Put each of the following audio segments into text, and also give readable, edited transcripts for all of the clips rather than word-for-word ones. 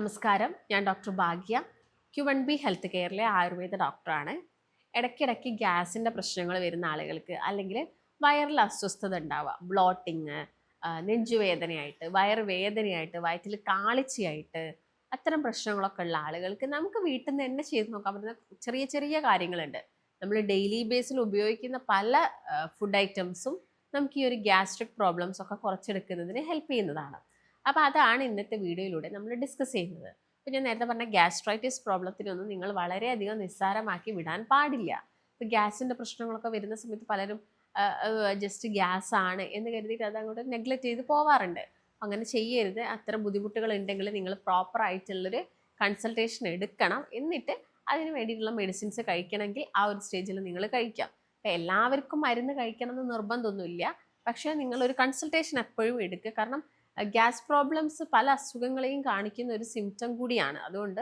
നമസ്കാരം, ഞാൻ ഡോക്ടർ ഭാഗ്യ. Q1B health കെയറിലെ Ayurveda ഡോക്ടറാണ്. ഇടയ്ക്കിടയ്ക്ക് ഗ്യാസിൻ്റെ പ്രശ്നങ്ങൾ വരുന്ന ആളുകൾക്ക് അല്ലെങ്കിൽ വയറിൽ അസ്വസ്ഥത ഉണ്ടാവുക, ബ്ലോട്ടിങ്, നെഞ്ചുവേദനയായിട്ട്, വയറ് വേദനയായിട്ട്, വയറ്റിൽ കാളിച്ചയായിട്ട്, അത്തരം പ്രശ്നങ്ങളൊക്കെ ഉള്ള ആളുകൾക്ക് നമുക്ക് വീട്ടിൽ നിന്ന് തന്നെ ചെയ്ത് നോക്കാൻ പറ്റുന്ന ചെറിയ ചെറിയ കാര്യങ്ങളുണ്ട്. നമ്മൾ ഡെയിലി ബേസിൽ ഉപയോഗിക്കുന്ന പല ഫുഡ് ഐറ്റംസും നമുക്ക് ഈ ഒരു ഗ്യാസ്ട്രിക് പ്രോബ്ലംസ് ഒക്കെ കുറച്ചെടുക്കുന്നതിന് ഹെൽപ്പ് ചെയ്യുന്നതാണ്. അപ്പോൾ അതാണ് ഇന്നത്തെ വീഡിയോയിലൂടെ നമ്മൾ ഡിസ്കസ് ചെയ്യുന്നത്. അപ്പോൾ ഞാൻ നേരത്തെ പറഞ്ഞ ഗ്യാസ്ട്രൈറ്റിസ് പ്രോബ്ലത്തിനൊന്നും നിങ്ങൾ വളരെയധികം നിസ്സാരമാക്കി വിടാൻ പാടില്ല. ഇപ്പോൾ ഗ്യാസിൻ്റെ പ്രശ്നങ്ങളൊക്കെ വരുന്ന സമയത്ത് പലരും ജസ്റ്റ് ഗ്യാസ് ആണ് എന്ന് കരുതിയിട്ട് അത് അങ്ങോട്ട് നെഗ്ലക്റ്റ് ചെയ്ത് പോവാറുണ്ട്. അങ്ങനെ ചെയ്യരുത്. അത്തരം ബുദ്ധിമുട്ടുകൾ ഉണ്ടെങ്കിൽ നിങ്ങൾ പ്രോപ്പറായിട്ടുള്ളൊരു കൺസൾട്ടേഷൻ എടുക്കണം. എന്നിട്ട് അതിന് വേണ്ടിയിട്ടുള്ള മെഡിസിൻസ് കഴിക്കണമെങ്കിൽ ആ ഒരു സ്റ്റേജിൽ നിങ്ങൾ കഴിക്കാം. അപ്പോൾ എല്ലാവർക്കും മരുന്ന് കഴിക്കണം എന്ന് നിർബന്ധമൊന്നുമില്ല. പക്ഷേ നിങ്ങളൊരു കൺസൾട്ടേഷൻ എപ്പോഴും എടുക്കുക. കാരണം ഗ്യാസ് പ്രോബ്ലംസ് പല അസുഖങ്ങളെയും കാണിക്കുന്ന ഒരു സിംറ്റം കൂടിയാണ്. അതുകൊണ്ട്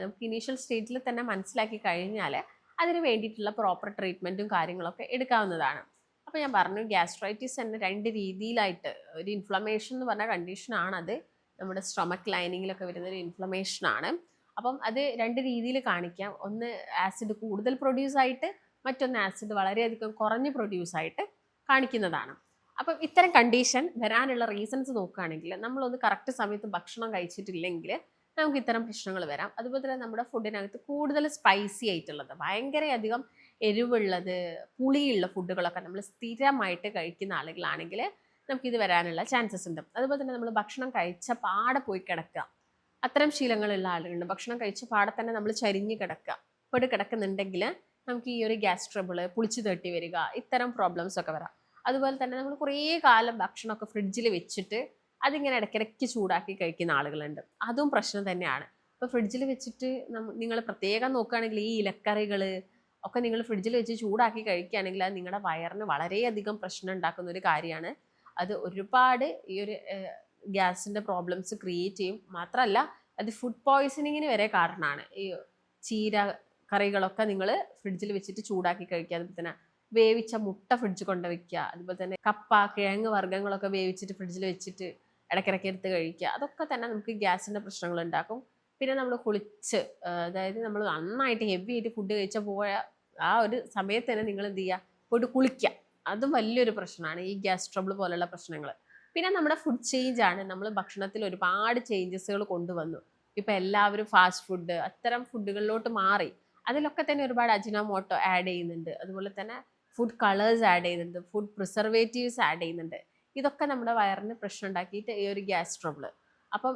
നമുക്ക് ഇനീഷ്യൽ സ്റ്റേജിൽ തന്നെ മനസ്സിലാക്കി കഴിഞ്ഞാൽ അതിന് വേണ്ടിയിട്ടുള്ള പ്രോപ്പർ ട്രീറ്റ്മെൻറ്റും കാര്യങ്ങളൊക്കെ എടുക്കാവുന്നതാണ്. അപ്പോൾ ഞാൻ പറഞ്ഞു, ഗ്യാസ്ട്രൈറ്റിസ് തന്നെ രണ്ട് രീതിയിലായിട്ട്, ഒരു ഇൻഫ്ലമേഷൻ എന്ന് പറഞ്ഞ കണ്ടീഷനാണത്. നമ്മുടെ സ്റ്റൊമക്ക് ലൈനിങ്ങിലൊക്കെ വരുന്ന ഒരു ഇൻഫ്ലമേഷനാണ്. അപ്പം അത് രണ്ട് രീതിയിൽ കാണിക്കാം. ഒന്ന് ആസിഡ് കൂടുതൽ പ്രൊഡ്യൂസ് ആയിട്ട്, മറ്റൊന്ന് ആസിഡ് വളരെയധികം കുറഞ്ഞ് പ്രൊഡ്യൂസ് ആയിട്ട് കാണിക്കുന്നതാണ്. അപ്പം ഇത്തരം കണ്ടീഷൻ വരാനുള്ള റീസൺസ് നോക്കുകയാണെങ്കിൽ, നമ്മളൊന്ന് കറക്റ്റ് സമയത്ത് ഭക്ഷണം കഴിച്ചിട്ടില്ലെങ്കിൽ നമുക്ക് ഇത്തരം പ്രശ്നങ്ങൾ വരാം. അതുപോലെ തന്നെ നമ്മുടെ ഫുഡിനകത്ത് കൂടുതൽ സ്പൈസി ആയിട്ടുള്ളത്, ഭയങ്കര അധികം എരിവുള്ളത്, പുളിയുള്ള ഫുഡുകളൊക്കെ നമ്മൾ സ്ഥിരമായിട്ട് കഴിക്കുന്ന ആളുകളാണെങ്കിൽ നമുക്കിത് വരാനുള്ള ചാൻസസ് ഉണ്ട്. അതുപോലെ തന്നെ നമ്മൾ ഭക്ഷണം കഴിച്ച പാടെ പോയി കിടക്കുക, അത്തരം ശീലങ്ങളുള്ള ആളുകളുണ്ട്. ഭക്ഷണം കഴിച്ച പാടെ തന്നെ നമ്മൾ ചരിഞ്ഞ് കിടക്കുക, പൊടി കിടക്കുന്നുണ്ടെങ്കിൽ നമുക്ക് ഈ ഒരു ഗ്യാസ് ട്രബിൾ, പുളിച്ചു തട്ടി വരിക, ഇത്തരം പ്രോബ്ലംസ് ഒക്കെ വരാം. അതുപോലെ തന്നെ നമ്മൾ കുറേ കാലം ഭക്ഷണമൊക്കെ ഫ്രിഡ്ജിൽ വെച്ചിട്ട് അതിങ്ങനെ ഇടയ്ക്കിടയ്ക്ക് ചൂടാക്കി കഴിക്കുന്ന ആളുകളുണ്ട്. അതും പ്രശ്നം തന്നെയാണ്. ഇപ്പോൾ ഫ്രിഡ്ജിൽ വെച്ചിട്ട് നിങ്ങൾ പ്രത്യേകം നോക്കുകയാണെങ്കിൽ ഈ ഇലക്കറികൾ ഒക്കെ നിങ്ങൾ ഫ്രിഡ്ജിൽ വെച്ച് ചൂടാക്കി കഴിക്കുകയാണെങ്കിൽ അത് നിങ്ങളുടെ വയറിന് വളരെയധികം പ്രശ്നം ഉണ്ടാക്കുന്ന ഒരു കാര്യമാണ്. അത് ഒരുപാട് ഈ ഒരു ഗ്യാസിൻ്റെ പ്രോബ്ലംസ് ക്രിയേറ്റ് ചെയ്യും. മാത്രമല്ല അത് ഫുഡ് പോയ്സണിങ്ങിന് വരെ കാരണമാണ്. ഈ ചീര കറികളൊക്കെ നിങ്ങൾ ഫ്രിഡ്ജിൽ വെച്ചിട്ട് ചൂടാക്കി കഴിക്കുക. അതുപോലെ തന്നെ വേവിച്ച മുട്ട ഫ്രിഡ്ജ് കൊണ്ട് വയ്ക്കുക. അതുപോലെ തന്നെ കപ്പ, കിഴങ്ങ് വർഗ്ഗങ്ങളൊക്കെ വേവിച്ചിട്ട് ഫ്രിഡ്ജിൽ വെച്ചിട്ട് ഇടയ്ക്കിടയ്ക്ക് എടുത്ത് കഴിക്കുക. അതൊക്കെ തന്നെ നമുക്ക് ഗ്യാസിൻ്റെ പ്രശ്നങ്ങൾ ഉണ്ടാക്കും. പിന്നെ നമ്മൾ കുളിച്ച്, അതായത് നമ്മൾ നന്നായിട്ട് ഹെവി ആയിട്ട് ഫുഡ് കഴിച്ച പോയ ആ ഒരു സമയത്ത് തന്നെ നിങ്ങൾ എന്ത് ചെയ്യുക, പോയിട്ട് കുളിക്കുക. അതും വലിയൊരു പ്രശ്നമാണ് ഈ ഗ്യാസ് ട്രബിൾ പോലുള്ള പ്രശ്നങ്ങൾ. പിന്നെ നമ്മുടെ ഫുഡ് ചേഞ്ച് ആണ്. നമ്മൾ ഭക്ഷണത്തിൽ ഒരുപാട് ചേഞ്ചസുകൾ കൊണ്ടുവന്നു. ഇപ്പം എല്ലാവരും ഫാസ്റ്റ് ഫുഡ്, അത്തരം ഫുഡുകളിലോട്ട് മാറി. അതിലൊക്കെ തന്നെ ഒരുപാട് അജിനോമോട്ടോ ആഡ് ചെയ്യുന്നുണ്ട്. അതുപോലെ തന്നെ ഫുഡ് കളേഴ്സ് ആഡ് ചെയ്യുന്നുണ്ട്, ഫുഡ് പ്രിസർവേറ്റീവ്സ് ആഡ് ചെയ്യുന്നുണ്ട്. ഇതൊക്കെ നമ്മുടെ വയറിന് പ്രശ്നം ഉണ്ടാക്കിയിട്ട് ഈ ഒരു ഗ്യാസ് ട്രബിൾ. അപ്പം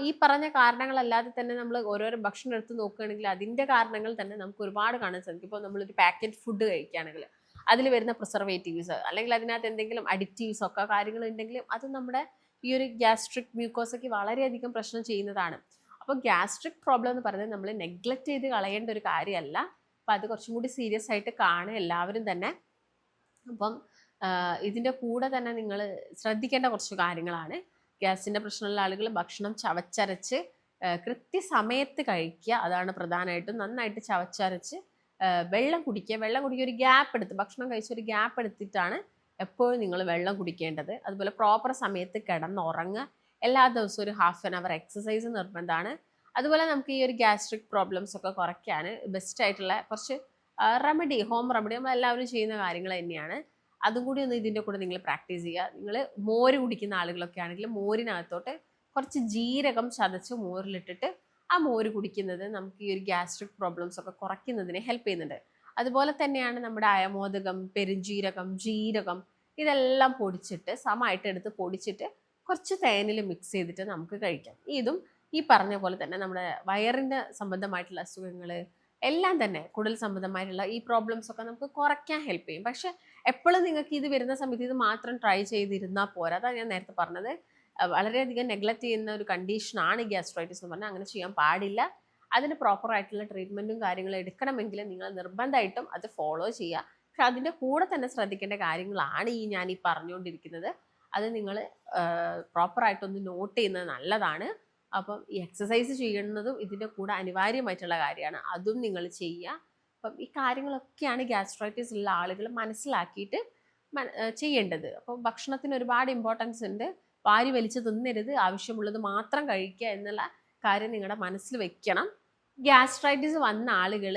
ഈ പറഞ്ഞ കാരണങ്ങളല്ലാതെ തന്നെ നമ്മൾ ഓരോരോ ഭക്ഷണം എടുത്ത് നോക്കുകയാണെങ്കിൽ അതിൻ്റെ കാരണങ്ങൾ തന്നെ നമുക്ക് ഒരുപാട് കാണാൻ സാധിക്കും. ഇപ്പോൾ നമ്മളൊരു പാക്കറ്റ് ഫുഡ് കഴിക്കുകയാണെങ്കിൽ അതിൽ വരുന്ന പ്രിസർവേറ്റീവ്സ് അല്ലെങ്കിൽ അതിനകത്ത് എന്തെങ്കിലും അഡിക്റ്റീവ്സ് ഒക്കെ കാര്യങ്ങളുണ്ടെങ്കിലും അത് നമ്മുടെ ഈ ഒരു ഗ്യാസ്ട്രിക് മ്യൂക്കോസയ്ക്ക് വളരെയധികം പ്രശ്നം ചെയ്യുന്നതാണ്. അപ്പോൾ ഗ്യാസ്ട്രിക് പ്രോബ്ലം എന്ന് പറയുന്നത് നമ്മൾ നെഗ്ലക്റ്റ് ചെയ്ത് കളയേണ്ട ഒരു കാര്യമല്ല. അപ്പം അത് കുറച്ചും കൂടി സീരിയസ് ആയിട്ട് കാണുക എല്ലാവരും തന്നെ. അപ്പം ഇതിൻ്റെ കൂടെ തന്നെ നിങ്ങൾ ശ്രദ്ധിക്കേണ്ട കുറച്ച് കാര്യങ്ങളാണ്. ഗ്യാസിൻ്റെ പ്രശ്നമുള്ള ആളുകൾ ഭക്ഷണം ചവച്ചരച്ച് കൃത്യസമയത്ത് കഴിക്കുക, അതാണ് പ്രധാനമായിട്ടും. നന്നായിട്ട് ചവച്ചരച്ച് വെള്ളം കുടിക്കുക. ഒരു ഗ്യാപ്പ് എടുത്ത്, ഭക്ഷണം കഴിച്ച ഒരു ഗ്യാപ്പ് എടുത്തിട്ടാണ് എപ്പോഴും നിങ്ങൾ വെള്ളം കുടിക്കേണ്ടത്. അതുപോലെ പ്രോപ്പർ സമയത്ത് കിടന്നുറങ്ങുക. എല്ലാ ദിവസവും ഒരു ഹാഫ് ആൻ അവർ എക്സസൈസ് നിർബന്ധമാണ്. അതുപോലെ നമുക്ക് ഈ ഒരു ഗ്യാസ്ട്രിക് പ്രോബ്ലംസ് ഒക്കെ കുറയ്ക്കാൻ ബെസ്റ്റ് ആയിട്ടുള്ള കുറച്ച് റെമഡി, ഹോം റെമഡി നമ്മളെല്ലാവരും ചെയ്യുന്ന കാര്യങ്ങൾ തന്നെയാണ്. അതും കൂടി ഒന്ന് ഇതിൻ്റെ കൂടെ നിങ്ങൾ പ്രാക്ടീസ് ചെയ്യുക. നിങ്ങൾ മോര് കുടിക്കുന്ന ആളുകളൊക്കെ ആണെങ്കിൽ മോരിനകത്തോട്ട് കുറച്ച് ജീരകം ചതച്ച് മോരിലിട്ടിട്ട് ആ മോര് കുടിക്കുന്നത് നമുക്ക് ഈ ഒരു ഗ്യാസ്ട്രിക് പ്രോബ്ലംസ് ഒക്കെ കുറയ്ക്കുന്നതിന് ഹെൽപ്പ് ചെയ്യുന്നുണ്ട്. അതുപോലെ തന്നെയാണ് നമ്മുടെ അയമോദകം, പെരുംജീരകം, ജീരകം ഇതെല്ലാം പൊടിച്ചിട്ട് സമമായിട്ട് എടുത്ത് പൊടിച്ചിട്ട് കുറച്ച് തേനിൽ മിക്സ് ചെയ്തിട്ട് നമുക്ക് കഴിക്കാം. ഇതും ഈ പറഞ്ഞ പോലെ തന്നെ നമ്മുടെ വയറിൻ്റെ സംബന്ധമായിട്ടുള്ള അസുഖങ്ങൾ എല്ലാം തന്നെ, കുടൽ സംബന്ധമായിട്ടുള്ള ഈ പ്രോബ്ലംസ് ഒക്കെ നമുക്ക് കുറയ്ക്കാൻ ഹെൽപ്പ് ചെയ്യും. പക്ഷെ എപ്പോഴും നിങ്ങൾക്ക് ഇത് വരുന്ന സമയത്ത് ഇത് മാത്രം ട്രൈ ചെയ്തിരുന്നാൽ പോരാ. അതാണ് ഞാൻ നേരത്തെ പറഞ്ഞത്. വളരെയധികം നെഗ്ലക്റ്റ് ചെയ്യുന്ന ഒരു കണ്ടീഷനാണ് ഗ്യാസ്ട്രൈറ്റിസ് എന്ന് പറഞ്ഞാൽ. അങ്ങനെ ചെയ്യാൻ പാടില്ല. അതിന് പ്രോപ്പറായിട്ടുള്ള ട്രീറ്റ്മെൻറ്റും കാര്യങ്ങളും എടുക്കണമെങ്കിൽ നിങ്ങൾ നിർബന്ധമായിട്ടും അത് ഫോളോ ചെയ്യുക. പക്ഷെ അതിൻ്റെ കൂടെ തന്നെ ശ്രദ്ധിക്കേണ്ട കാര്യങ്ങളാണ് ഞാൻ ഈ പറഞ്ഞുകൊണ്ടിരിക്കുന്നത്. അത് നിങ്ങൾ പ്രോപ്പറായിട്ടൊന്ന് നോട്ട് ചെയ്യുന്നത് നല്ലതാണ്. അപ്പം ഈ എക്സസൈസ് ചെയ്യുന്നതും ഇതിൻ്റെ കൂടെ അനിവാര്യമായിട്ടുള്ള കാര്യമാണ്. അതും നിങ്ങൾ ചെയ്യുക. അപ്പം ഈ കാര്യങ്ങളൊക്കെയാണ് ഗ്യാസ്ട്രൈറ്റിസ് ഉള്ള ആളുകൾ മനസ്സിലാക്കിയിട്ട് ചെയ്യേണ്ടത്. അപ്പോൾ ഭക്ഷണത്തിന് ഒരുപാട് ഇമ്പോർട്ടൻസ് ഉണ്ട്. വാരി വലിച്ച് തിന്നരുത്, ആവശ്യമുള്ളത് മാത്രം കഴിക്കുക എന്നുള്ള കാര്യം നിങ്ങളുടെ മനസ്സിൽ വെക്കണം. ഗ്യാസ്ട്രൈറ്റിസ് വന്ന ആളുകൾ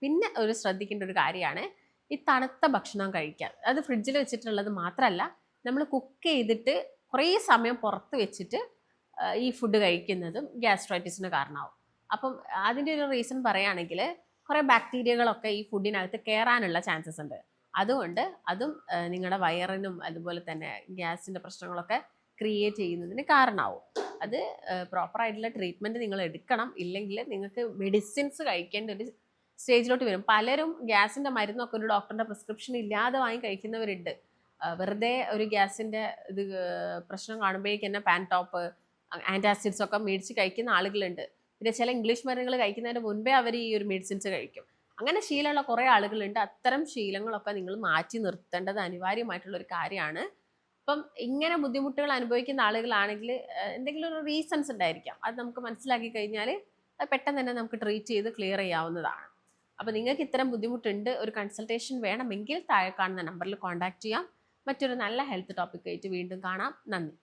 പിന്നെ ഒരു ശ്രദ്ധിക്കേണ്ട ഒരു കാര്യമാണ് ഈ തണുത്ത ഭക്ഷണം കഴിക്കാൻ. അത് ഫ്രിഡ്ജിൽ വെച്ചിട്ടുള്ളത് മാത്രമല്ല, നമ്മൾ കുക്ക് ചെയ്തിട്ട് കുറേ സമയം പുറത്ത് വെച്ചിട്ട് ഈ ഫുഡ് കഴിക്കുന്നതും ഗ്യാസ്ട്രൈറ്റിസിന് കാരണമാവും. അപ്പം അതിൻ്റെ ഒരു റീസൺ പറയുകയാണെങ്കിൽ കുറേ ബാക്ടീരിയകളൊക്കെ ഈ ഫുഡിനകത്ത് കയറാനുള്ള ചാൻസസ് ഉണ്ട്. അതുകൊണ്ട് അതും നിങ്ങളുടെ വയറിനും അതുപോലെ തന്നെ ഗ്യാസിൻ്റെ പ്രശ്നങ്ങളൊക്കെ ക്രിയേറ്റ് ചെയ്യുന്നതിന് കാരണമാവും. അത് പ്രോപ്പറായിട്ടുള്ള ട്രീറ്റ്മെൻറ്റ് നിങ്ങൾ എടുക്കണം. ഇല്ലെങ്കിൽ നിങ്ങൾക്ക് മെഡിസിൻസ് കഴിക്കേണ്ട ഒരു സ്റ്റേജിലോട്ട് വരും. പലരും ഗ്യാസിൻ്റെ മരുന്നൊക്കെ ഒരു ഡോക്ടറിൻ്റെ പ്രിസ്ക്രിപ്ഷൻ ഇല്ലാതെ വാങ്ങി കഴിക്കുന്നവരുണ്ട്. വെറുതെ ഒരു ഗ്യാസിൻ്റെ ഇത് പ്രശ്നം കാണുമ്പോഴേക്ക് തന്നെ പാൻടോപ്പ്, ആൻറ്റാസിഡ്സ് ഒക്കെ മേടിച്ച് കഴിക്കുന്ന ആളുകളുണ്ട്. പിന്നെ ചില ഇംഗ്ലീഷ് മരുന്നുകൾ കഴിക്കുന്നതിന് മുൻപേ അവർ ഈ ഒരു മെഡിസിൻസ് കഴിക്കും. അങ്ങനെ ശീലമുള്ള കുറേ ആളുകളുണ്ട്. അത്തരം ശീലങ്ങളൊക്കെ നിങ്ങൾ മാറ്റി നിർത്തേണ്ടത് അനിവാര്യമായിട്ടുള്ളൊരു കാര്യമാണ്. അപ്പം ഇങ്ങനെ ബുദ്ധിമുട്ടുകൾ അനുഭവിക്കുന്ന ആളുകളാണെങ്കിൽ എന്തെങ്കിലും ഒരു റീസൺസ് ഉണ്ടായിരിക്കാം. അത് നമുക്ക് മനസ്സിലാക്കി കഴിഞ്ഞാൽ അത് പെട്ടെന്ന് തന്നെ നമുക്ക് ട്രീറ്റ് ചെയ്ത് ക്ലിയർ ചെയ്യാവുന്നതാണ്. അപ്പോൾ നിങ്ങൾക്ക് ഇത്തരം ബുദ്ധിമുട്ടുണ്ട്, ഒരു കൺസൾട്ടേഷൻ വേണമെങ്കിൽ താഴെ കാണുന്ന നമ്പറിൽ കോൺടാക്റ്റ് ചെയ്യാം. മറ്റൊരു നല്ല ഹെൽത്ത് ടോപ്പിക്കായിട്ട് വീണ്ടും കാണാം. നന്ദി.